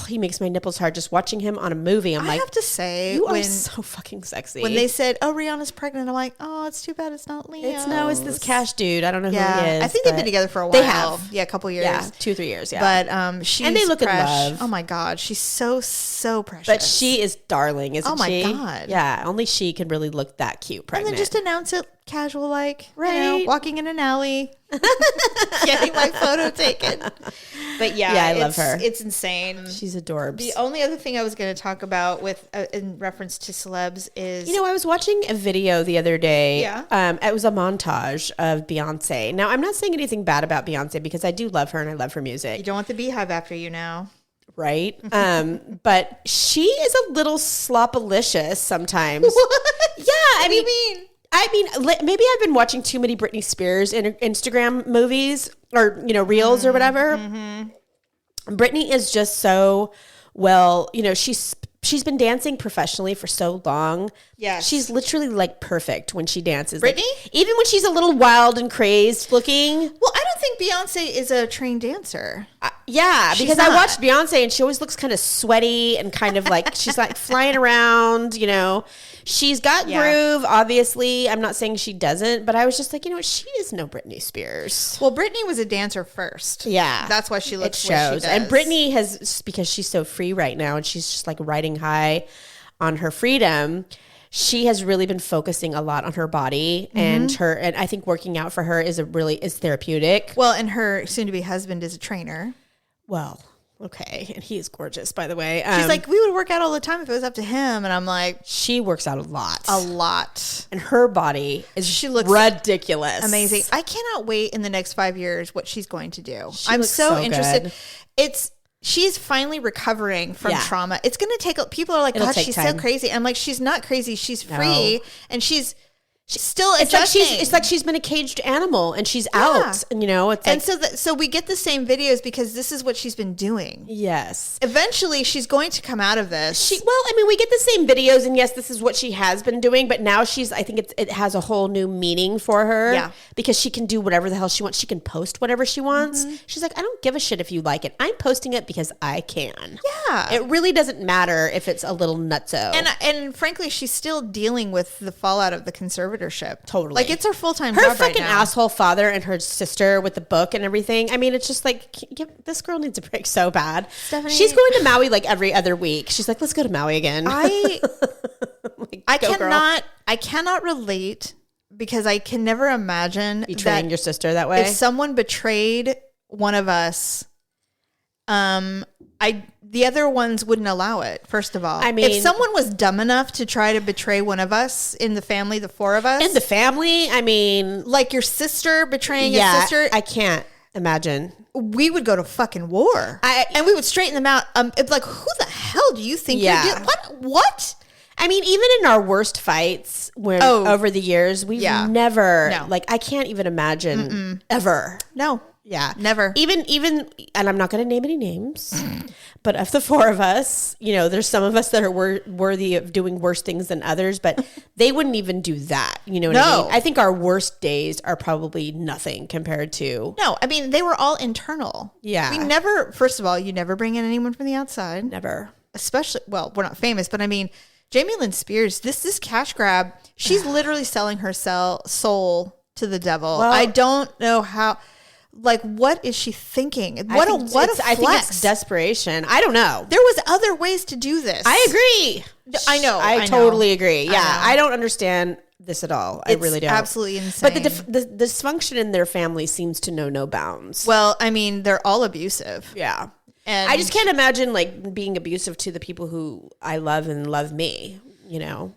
he makes my nipples hard just watching him on a movie. I'm like, I have to say, you are so fucking sexy. When they said, Rihanna's pregnant, I'm like, oh, it's too bad it's not Leo. It's this Cash dude. I don't know who he is. I think they've been together for a while. They have. Yeah, a couple years. Yeah, 2-3 years, yeah. But she's and they look in love. Oh my God, she's so precious. But she is darling, isn't she? Oh my God. Yeah, only she can really look that cute pregnant. And then just announce it casual, like, right? Walking in an alley, getting my photo taken. But yeah, I love her. It's insane. She's adorbs. The only other thing I was going to talk about with in reference to celebs is, I was watching a video the other day. Yeah. It was a montage of Beyonce. Now, I'm not saying anything bad about Beyonce because I do love her and I love her music. You don't want the beehive after you now. Right? But she is a little sloppalicious sometimes. What? Yeah. What do you mean? I mean, maybe I've been watching too many Britney Spears Instagram movies or, reels or whatever. Mm-hmm. Britney is just so she's been dancing professionally for so long. Yeah. She's literally like perfect when she dances. Britney? Like, even when she's a little wild and crazed looking. Well, I don't think Beyonce is a trained dancer. Because I watched Beyonce and she always looks kind of sweaty and kind of like she's like flying around, She's got groove, obviously. I'm not saying she doesn't, but I was just like, she is no Britney Spears. Well, Britney was a dancer first. Yeah. That's why she looks what she does. And Britney because she's so free right now and she's just like riding high on her freedom, she has really been focusing a lot on her body and I think working out for her is therapeutic. Well, and her soon-to-be husband is a trainer. Well, okay. And he is gorgeous, by the way. She's like, we would work out all the time if it was up to him. And I'm like, she works out a lot. A lot. And her body she looks ridiculous. Amazing. I cannot wait in the next 5 years what she's going to do. I'm so interested. Good. She's finally recovering from trauma. It's going to take, people are like, God, she's so crazy. I'm like, she's not crazy. She's free. And she's still adjusting. It's like she's been a caged animal and she's out. And it's like, and so we get the same videos because this is what she's been doing. Yes. Eventually she's going to come out of this. We get the same videos and yes, this is what she has been doing, but now I think it has a whole new meaning for her. Yeah. Because she can do whatever the hell she wants. She can post whatever she wants. Mm-hmm. She's like, I don't give a shit if you like it. I'm posting it because I can. Yeah. It really doesn't matter if it's a little nutso. And frankly, she's still dealing with the fallout of the conservatorship. Totally. Like, it's her full-time job right now. Her fucking asshole father and her sister with the book and everything. I mean, it's just like, this girl needs a break so bad. Stephanie, she's going to Maui like every other week. She's like, let's go to Maui again. I cannot relate because I can never imagine betraying your sister that way. If someone betrayed one of us, the other ones wouldn't allow it, first of all. I mean, if someone was dumb enough to try to betray one of us in the family, the four of us. In the family? I mean. Like your sister betraying your sister. I can't imagine. We would go to fucking war. And we would straighten them out. It's like, who the hell do you think you're doing? What? I mean, even in our worst fights over the years, we've never, like, I can't even imagine ever. No. Yeah. Never. Even, and I'm not going to name any names, but of the four of us, you know, there's some of us that are worthy of doing worse things than others, but they wouldn't even do that. You know what I mean? I think our worst days are probably nothing compared to. No, I mean, they were all internal. Yeah. We never, first of all, you never bring in anyone from the outside. Never. Especially, well, we're not famous, but I mean, Jamie Lynn Spears, this cash grab, she's literally selling her soul to the devil. Well, I don't know how. Like, what is she thinking? What a flex. I think it's desperation. I don't know. There was other ways to do this. I agree. I know. I totally agree. Yeah. I don't understand this at all. I really don't. Absolutely insane. But the dysfunction in their family seems to know no bounds. Well, I mean, they're all abusive. Yeah. And I just can't imagine like being abusive to the people who I love and love me, you know?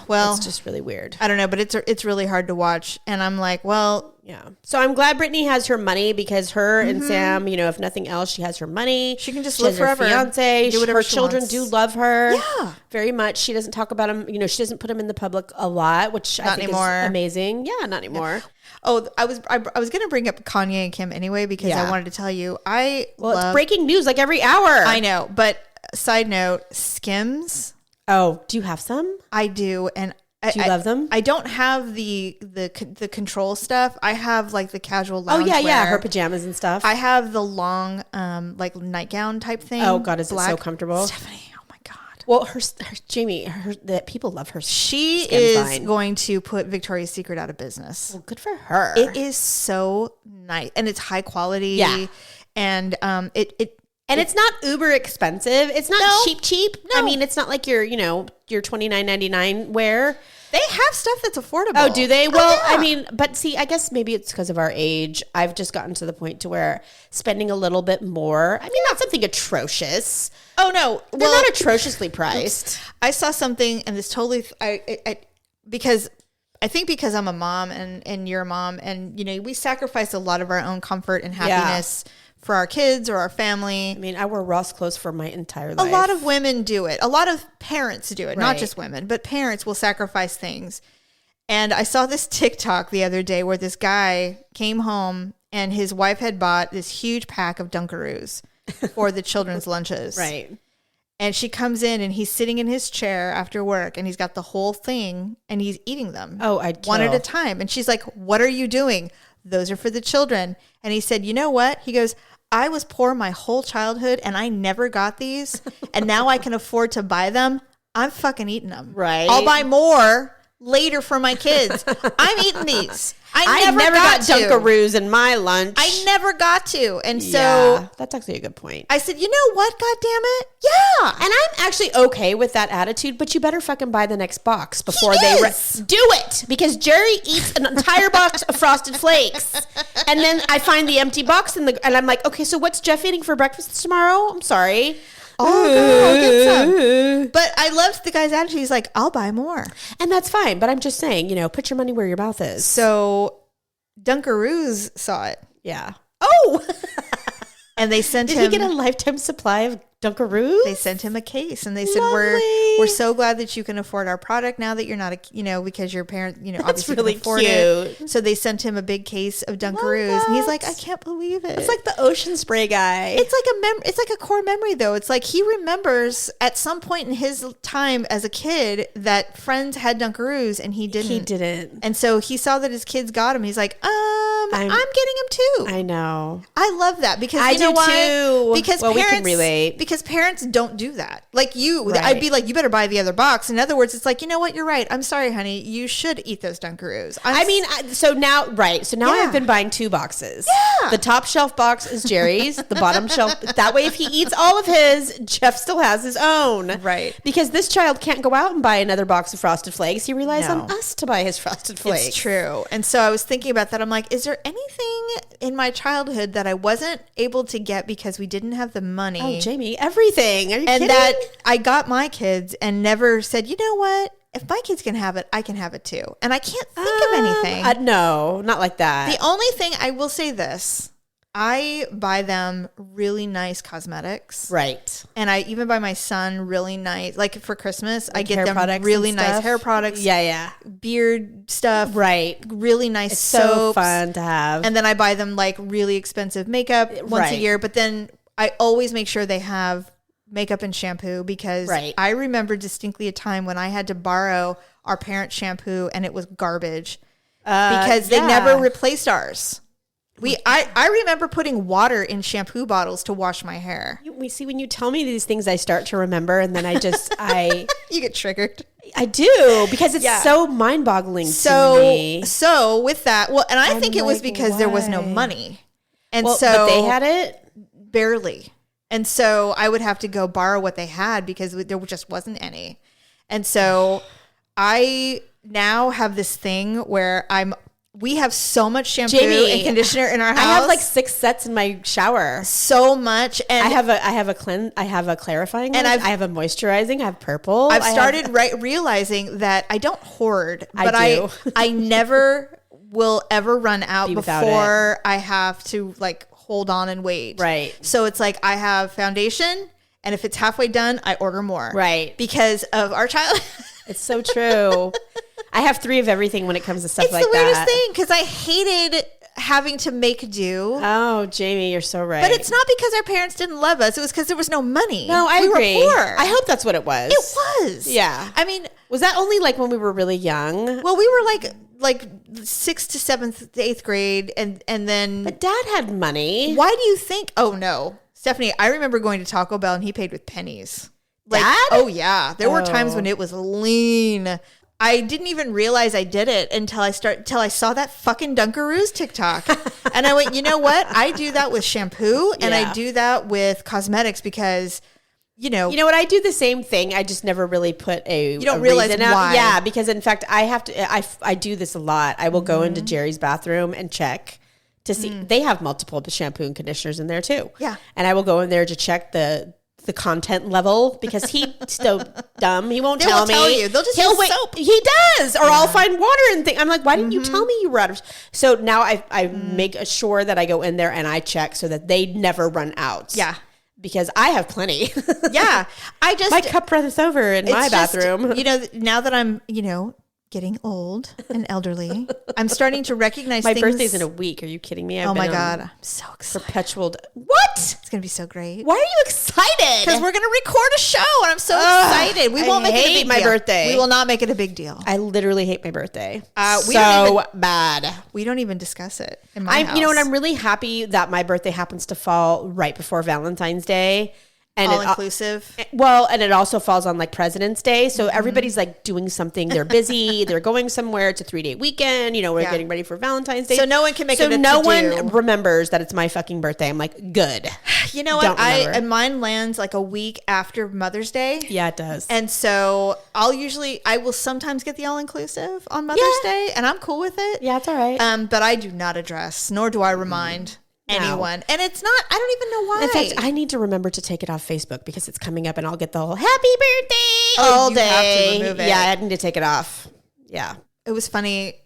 Well, it's just really weird. I don't know, but it's really hard to watch. And I'm like, well, yeah. So I'm glad Britney has her money because her and Sam, you know, if nothing else, she has her money. She can just live forever. Her fiance, do whatever her children wants. do love her. Yeah. Very much. She doesn't talk about him. You know, she doesn't put him in the public a lot, which I think is amazing. Yeah, not anymore. Yeah. Oh, I was going to bring up Kanye and Kim anyway because I wanted to tell you it's breaking news like every hour. I know, but side note, Skims. Oh, do you have some? I do, and do you love them? I don't have the control stuff. I have like the casual lounge. Oh yeah, her pajamas and stuff. I have the long like nightgown type thing. Oh God, is it so comfortable? Stephanie, oh my God. Well, her Jamie, the people love her. She is going to put Victoria's Secret out of business. Well, good for her. It is so nice, and it's high quality. Yeah, and And it's not uber expensive. It's not cheap. No. I mean, it's not like your $29.99 wear. They have stuff that's affordable. Oh, do they? Well, yeah. I mean, but see, I guess maybe it's because of our age. I've just gotten to the point to where spending a little bit more. I mean, not something atrocious. Oh no, they're not atrociously priced. I saw something, and this totally because I'm a mom and you're a mom, and you know we sacrifice a lot of our own comfort and happiness. Yeah. For our kids or our family. I mean, I wore Ross clothes for my entire life. A lot of women do it. A lot of parents do it. Right. Not just women, but parents will sacrifice things. And I saw this TikTok the other day where this guy came home and his wife had bought this huge pack of Dunkaroos for the children's lunches. Right. And she comes in and he's sitting in his chair after work and he's got the whole thing and he's eating them. Oh, I'd kill. One at a time. And she's like, "What are you doing?" "Those are for the children." And he said, "You know what?" He goes, "I was poor my whole childhood and I never got these. And now I can afford to buy them. I'm fucking eating them. Right. I'll buy more later for my kids. I'm eating these. I never got Dunkaroos in my lunch. I never got to." And so that's actually a good point. I said, "You know what? God damn it. Yeah." And I'm actually okay with that attitude, but you better fucking buy the next box before do it. Because Jerry eats an entire box of Frosted Flakes. And then I find the empty box and I'm like, okay, so what's Jeff eating for breakfast tomorrow? I'm sorry. Oh, girl, I'll get some. But I loved the guy's attitude. He's like, "I'll buy more." And that's fine. But I'm just saying, put your money where your mouth is. So Dunkaroos saw it. Yeah. Oh! And they sent him. Did he get a lifetime supply of Dunkaroos? They sent him a case and they said, we're so glad that you can afford our product now that you're not because your parents, obviously really can afford cute. It. So they sent him a big case of Dunkaroos and he's like, "I can't believe it." It's like the ocean spray guy. It's like a core memory though. It's like he remembers at some point in his time as a kid that friends had Dunkaroos and he didn't. He didn't. And so he saw that his kids got him. He's like, I'm getting them too. I know. I love that because I do too. Because we parents can relate. Because parents don't do that. Like you, right. I'd be like, "You better buy the other box." In other words, it's like, "You know what? You're right. I'm sorry, honey. You should eat those Dunkaroos." So now I've been buying 2 boxes. Yeah. The top shelf box is Jerry's. The bottom shelf. That way, if he eats all of his, Jeff still has his own. Right. Because this child can't go out and buy another box of Frosted Flakes. He relies on us to buy his Frosted Flakes. It's true. And so I was thinking about that. I'm like, is there anything in my childhood that I wasn't able to get because we didn't have the money? Oh, Jamie, everything. Are you kidding? That I got my kids and never said, "You know what? If my kids can have it, I can have it too." And I can't think of anything. No, not like that. The only thing I will say this, I buy them really nice cosmetics. Right. And I even buy my son really nice, like for Christmas, I get them products really and nice stuff? hair products. Yeah. Beard stuff. Right. Really nice It's soaps. so fun to have. And then I buy them like really expensive makeup once a Right. year. But then I always make sure they have makeup and shampoo because I remember distinctly a time when I had to borrow our parents' shampoo and it was garbage because they never replaced ours. I remember putting water in shampoo bottles to wash my hair. We see when you tell me these things, I start to remember, and then You get triggered. I do, because it's so mind-boggling to me. So with that, well, and I think it was because there was no money, and but they had it barely, and so I would have to go borrow what they had because there just wasn't any, and so I now have this thing where we have so much shampoo and conditioner in our house. I have like 6 sets in my shower. So much, and I have a clarifying, and I have a moisturizing. I have purple. I've started realizing that I don't hoard, but I never will ever run out before I have to like hold on and wait. Right. So it's like I have foundation, and if it's halfway done, I order more. Right. Because of our child. It's so true. I have 3 of everything when it comes to stuff like that. It's the weirdest thing because I hated having to make do. Oh, Jamie, you're so right. But it's not because our parents didn't love us. It was because there was no money. No, I agree. We were poor. I hope that's what it was. It was. Yeah. I mean, was that only like when we were really young? Well, we were like 6th to 7th to 8th grade, and then. But Dad had money. Why do you think? Oh no, Stephanie, I remember going to Taco Bell and he paid with pennies. Like, Dad? Oh yeah, there were times when it was lean. I didn't even realize I did it until I saw that fucking Dunkaroos TikTok. And I went, you know what? I do that with shampoo and I do that with cosmetics because, you know what? I do the same thing. I just never really put you don't realize why. Yeah, because in fact, I do this a lot. I will go into Jerry's bathroom and check to see. They have multiple shampoo and conditioners in there too. Yeah. And I will go in there to check the content level because he's so dumb. He won't tell me. Tell you. They'll just use soap. He does. Or I'll find water and think. I'm like, why didn't you tell me you were out of... So now I make sure that I go in there and I check so that they never run out. Yeah. Because I have plenty. Yeah. My cup runs over in my bathroom. Now that I'm, getting old and elderly, I'm starting to recognize my things. birthday's in a week. Are you kidding me? Oh my God. I'm so excited. Perpetual. What? It's going to be so great. Why are you excited? Because we're going to record a show and I'm so excited. We won't make it a big my deal. birthday. We will not make it a big deal. I literally hate my birthday. Bad. We don't even discuss it in my house. And I'm really happy that my birthday happens to fall right before Valentine's Day. And all inclusive. And it also falls on like President's Day. So everybody's like doing something. They're busy. They're going somewhere. It's a 3-day weekend. We're getting ready for Valentine's Day. So no one can make it a no one remembers that it's my fucking birthday. I'm like, good. You know what? And mine lands like a week after Mother's Day. Yeah, it does. And so I will sometimes get the all inclusive on Mother's Day, and I'm cool with it. Yeah, it's all right. But I do not address, nor do I remind anyone. And it's not, I don't even know why. In fact, I need to remember to take it off Facebook because it's coming up and I'll get the whole happy birthday all day. Have to remove it. Yeah, I need to take it off. Yeah. It was funny.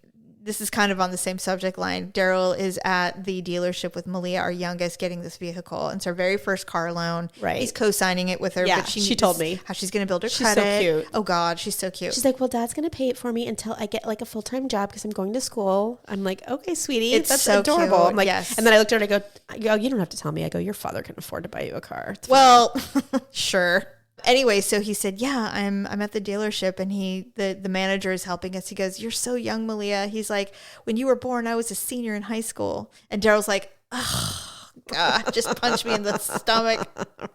This is kind of on the same subject line. Daryl is at the dealership with Malia, our youngest, getting this vehicle. And it's her very first car loan. Right. He's co-signing it with her. Yeah, but she told me. How she's going to build her she's credit. So cute. Oh, God, she's so cute. She's like, well, Dad's going to pay it for me until I get like a full-time job because I'm going to school. I'm like, okay, sweetie. It's that's so adorable. cute. I'm like, yes. And then I looked at her and I go, you don't have to tell me. I go, your father can afford to buy you a car. Well, sure. Anyway, so he said, yeah, I'm at the dealership, and the manager is helping us. He goes, you're so young, Malia. He's like, when you were born, I was a senior in high school. And Daryl's like, oh, God, just punch me in the stomach.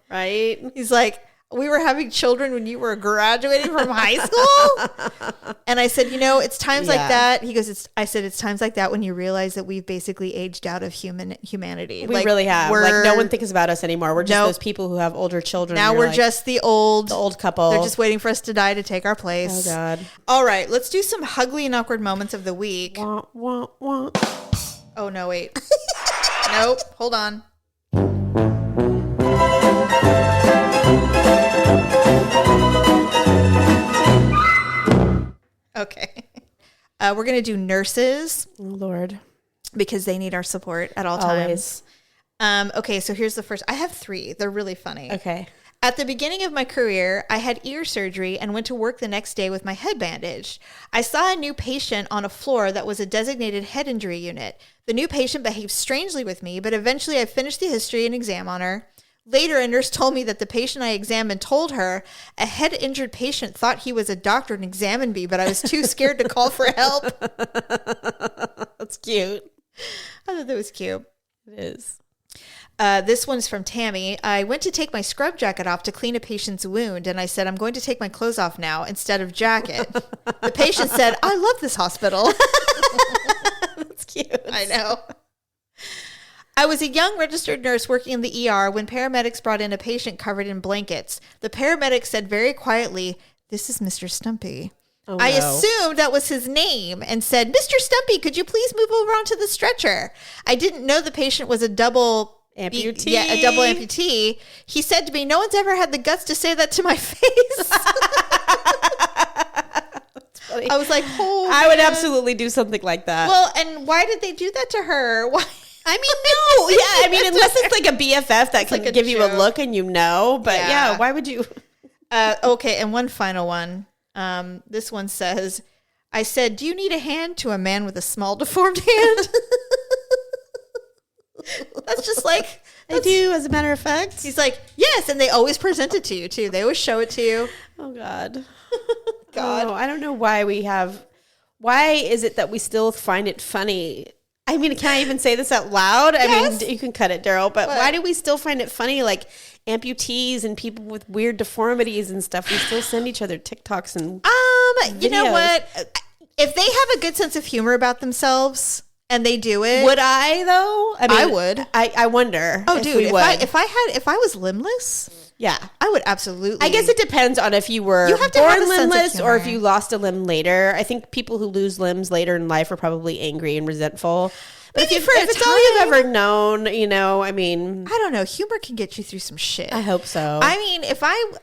Right? He's like, we were having children when you were graduating from high school? And I said, it's times like that. He goes, I said, it's times like that when you realize that we've basically aged out of humanity. We really have. Like, no one thinks about us anymore. We're just those people who have older children. Now we're just the old couple. They're just waiting for us to die to take our place. Oh, God. All right, let's do some Huglee and Awkward Moments of the week. Wah, wah, wah. Oh, no, wait. Nope, hold on. Okay. We're going to do nurses. Oh, Lord. Because they need our support at all times. Okay, so here's the first. I have 3. They're really funny. Okay. At the beginning of my career, I had ear surgery and went to work the next day with my head bandaged. I saw a new patient on a floor that was a designated head injury unit. The new patient behaved strangely with me, but eventually I finished the history and exam on her. Later, a nurse told me that the patient I examined told her a head-injured patient thought he was a doctor and examined me, but I was too scared to call for help. That's cute. I thought that was cute. It is. This one's from Tammy. I went to take my scrub jacket off to clean a patient's wound, and I said, I'm going to take my clothes off now instead of jacket. The patient said, I love this hospital. That's cute. I know. I was a young registered nurse working in the ER when paramedics brought in a patient covered in blankets. The paramedic said very quietly, this is Mr. Stumpy. Oh, I no. assumed that was his name and said, Mr. Stumpy, could you please move over onto the stretcher? I didn't know the patient was a double amputee. Yeah, a double amputee. He said to me, no one's ever had the guts to say that to my face. I was like, oh, I would absolutely do something like that. Well, and why did they do that to her? Why? I mean, no. Yeah, I mean, unless it's like a BFF that can like a give you a joke. look and you know. But yeah, why would you? Okay, and one final one. This one says, I said, do you need a hand to a man with a small deformed hand? That's just like... I do, as a matter of fact. He's like, yes, and they always present it to you, too. They always show it to you. Oh, God. God. Oh, I don't know why why is it that we still find it funny? I mean, can I even say this out loud? Yes. I mean, you can cut it, Daryl, but What? why do we still find it funny? Like amputees and people with weird deformities and stuff. We still send each other TikToks and You know videos. what? If they have a good sense of humor about themselves and they do it. Would I though? I mean, I would. I wonder. Oh, if dude, we if would. I was limbless, yeah. I would absolutely. I guess it depends on if you were You have to have born a sense of limbless or if humor. you lost a limb later. I think people who lose limbs later in life are probably angry and resentful. But Maybe if for a it's all you've time. ever known, you know, I mean, I don't know. Humor can get you through some shit. I hope so. I mean, if I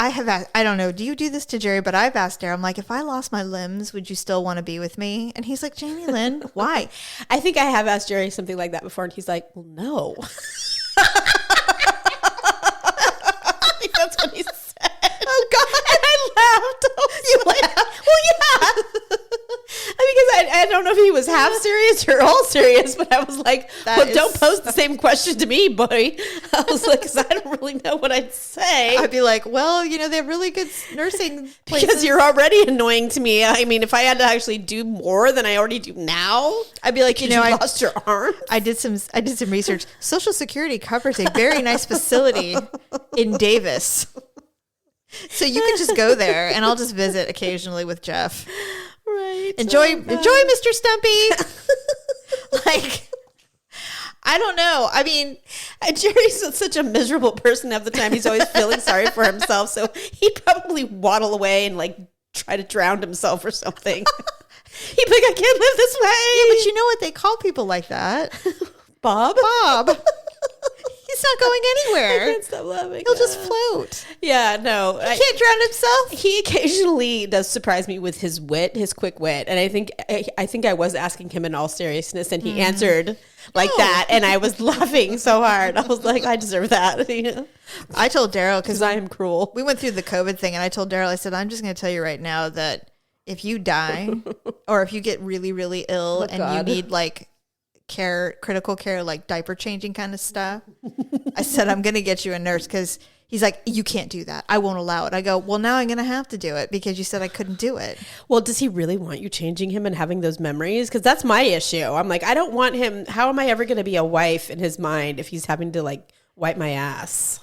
have asked, I don't know, do you do this to Jerry? But I've asked Jerry, I'm like, if I lost my limbs, would you still want to be with me? And he's like, Jamie Lynn, why? I think I have asked Jerry something like that before, and he's like, well, no. I think that's what he said. Oh, God. And I laughed. You laughed? Well, yeah. Because I don't know if he was half serious or all serious, but I was like, That don't is- pose the same question to me, buddy. I was like, because I don't really know what I'd say. I'd be like, well, you know, they have really good nursing places. Because you're already annoying to me. I mean, if I had to actually do more than I already do now, I'd be like, you know, you I lost your arm. I did some research. Social Security covers a very nice facility in Davis. So you can just go there and I'll just visit occasionally with Jeff. Right. Enjoy Mr. Stumpy. Like, I don't know. I mean, Jerry's such a miserable person half the time. He's always feeling sorry for himself. So he'd probably waddle away and like try to drown himself or something. He'd be like, I can't live this way. yeah, but you know what they call people like that? Bob? Bob. He's not going I anywhere. can't stop laughing. He'll just float. Yeah, no. He can't drown himself. He occasionally does surprise me with his wit, his quick wit, and I think I was asking him in all seriousness, and he answered like that, and I was laughing so hard. I was like, I deserve that. You know? I told Daryl Because because I am cruel. we went through the COVID thing, and I told Daryl, I said, I'm just going to tell you right now that if you die or if you get really, really ill and God. you need like critical care, like diaper changing kind of stuff, I said, I'm going to get you a nurse because he's like, you can't do that. I won't allow it. I go, well, now I'm going to have to do it because you said I couldn't do it. Well, does he really want you changing him and having those memories? Because that's my issue. I'm like, I don't want him. How am I ever going to be a wife in his mind if he's having to like wipe my ass?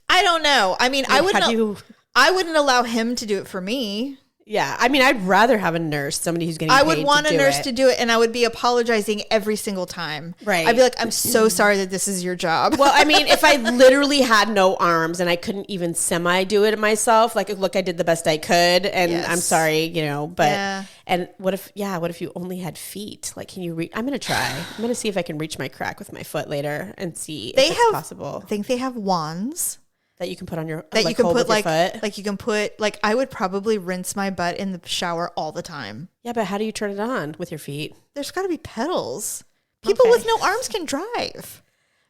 I don't know. I mean, I How do you? I wouldn't allow him to do it for me. Yeah, I mean, I'd rather have a nurse, somebody who's getting. I paid would want to a do nurse it. to do it, and I would be apologizing every single time. Right. I'd be like, I'm so sorry that this is your job. Well, I mean, if I literally had no arms and I couldn't even semi do it myself, like, look, I did the best I could, and Yes. I'm sorry, you know. But Yeah. and what if you only had feet? Like, can you reach? I'm gonna try. I'm gonna see if I can reach my crack with my foot later and see if it's possible I think they have wands that you can put on your that you can hold put with your like foot. you can put like I would probably rinse my butt in the shower all the time. Yeah, but how do you turn it on with your feet? There's got to be pedals. People with no arms can drive.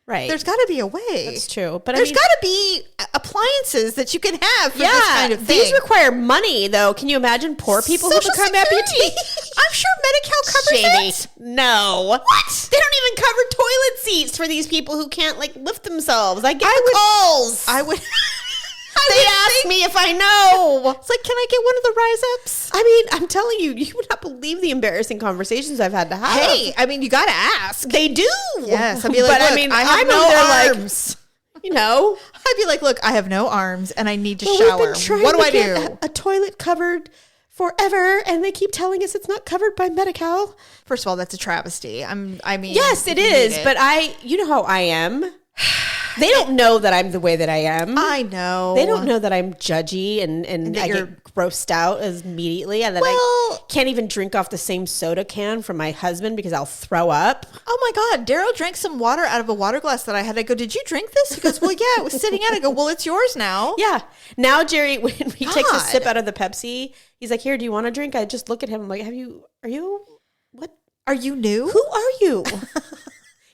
Right. There's got to be a way. That's true. But there's got to be appliances that you can have for this kind of thing. These require money, though. Can you imagine poor people who become amputees? I'm sure Medi-Cal covers it. No. What? They don't even cover toilet seats for these people who can't like lift themselves. I get the calls. I would. They ask me if I know. It's like, can I get one of the rise ups? I mean, I'm telling you, you would not believe the embarrassing conversations I've had to have. Hey, I mean, you got to ask. They do. Yes. I'd be like, but look, I have no arms. You know, I'd be like, look, I have no arms and I need to we've shower. been trying What do to I get do? A toilet covered forever, and they keep telling us it's not covered by Medi-Cal. First of all, that's a travesty. I mean, yes, it is. But you know how I am. They don't know that I'm the way that I am. I know. They don't know that I'm judgy and I get grossed out immediately, and then I can't even drink off the same soda can from my husband because I'll throw up. Oh my God. Daryl drank some water out of a water glass that I had. I go, did you drink this? He goes, well, yeah, it was sitting out. I go, well, it's yours now. Yeah. Now, Jerry, when he takes a sip out of the Pepsi, he's like, here, do you want a drink? I just look at him. I'm like, what? Are you new? Who are you?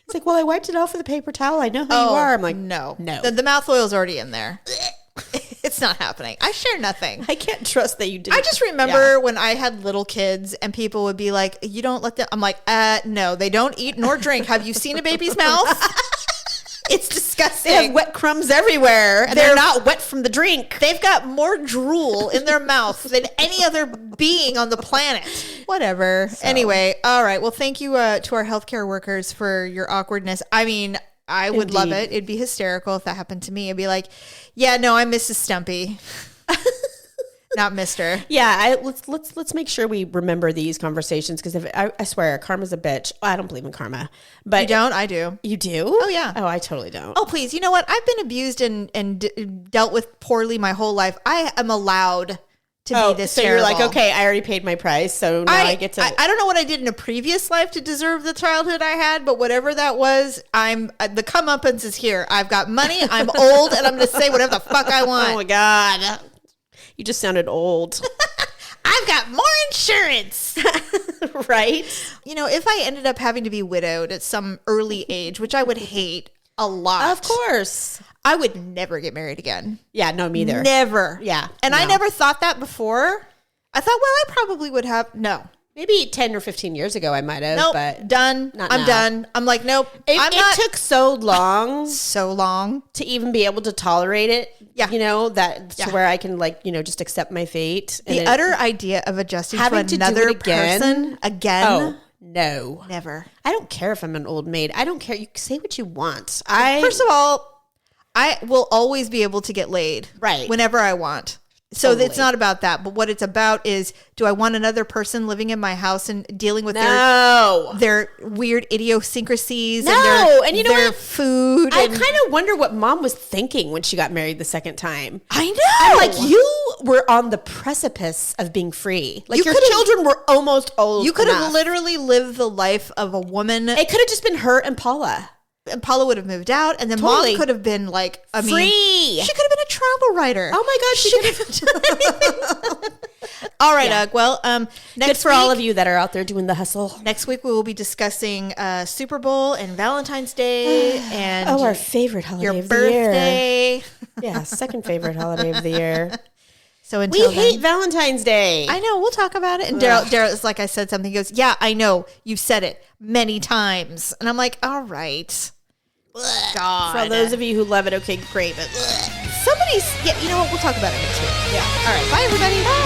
He's like, well, I wiped it off with a paper towel. I know who you are. I'm like, no. The mouth oil's already in there. It's not happening. I share nothing. I can't trust that you did. I just remember when I had little kids and people would be like, you don't let them. I'm like, no, they don't eat nor drink. Have you seen a baby's mouth? It's disgusting. They have wet crumbs everywhere, and they're not wet from the drink. They've got more drool in their mouth than any other being on the planet. Whatever. So. Anyway, all right. Well, thank you to our healthcare workers for your awkwardness. I mean, I would love it. It'd be hysterical if that happened to me. I'd be like, yeah, no, I'm Mrs. Stumpy. Not Mr. Yeah, let's make sure we remember these conversations, because I swear karma's a bitch. I don't believe in karma, but you don't. I do. You do? Oh yeah. Oh, I totally don't. Oh please. You know what? I've been abused and dealt with poorly my whole life. I am allowed to be this. So terrible. You're like, okay, I already paid my price, so now I get to. I don't know what I did in a previous life to deserve the childhood I had, but whatever that was, the comeuppance is here. I've got money. I'm old, and I'm going to say whatever the fuck I want. Oh my God. You just sounded old. I've got more insurance. Right? You know, if I ended up having to be widowed at some early age, which I would hate a lot. Of course. I would never get married again. Yeah, no, me either. Never. Yeah. And I never thought that before. I thought, well, I probably would have. No. Maybe 10 or 15 years ago I might have. Nope. But done. I'm done. I'm like, nope. It took so long. So long. To even be able to tolerate it. Yeah. You know, to where I can just accept my fate. The utter idea of adjusting to another person again. Oh, no. Never. I don't care if I'm an old maid. I don't care. You say what you want. First of all, I will always be able to get laid. Right. Whenever I want. So it's not about that. But what it's about is, do I want another person living in my house and dealing with their weird idiosyncrasies and you know their food? I kind of wonder what Mom was thinking when she got married the second time. I know. I'm like, you were on the precipice of being free. Like, your children were almost old. You could have literally lived the life of a woman. It could have just been her and Paula. And Paula would have moved out, and then Mom could have been like, free. She could have been a travel writer. Oh my God, she could have. All right, Ugg. Well, next good for week, all of you that are out there doing the hustle. Next week we will be discussing Super Bowl and Valentine's Day and our favorite holiday of the birthday. Year. Yeah, second favorite holiday of the year. So until we hate Valentine's Day. I know. We'll talk about it. And Daryl is like, I said something. He goes, yeah, I know. You've said it many times. And I'm like, all right. God. For those of you who love it, okay, great. But you know what? We'll talk about it next week. Yeah. All right. Bye, everybody. Bye.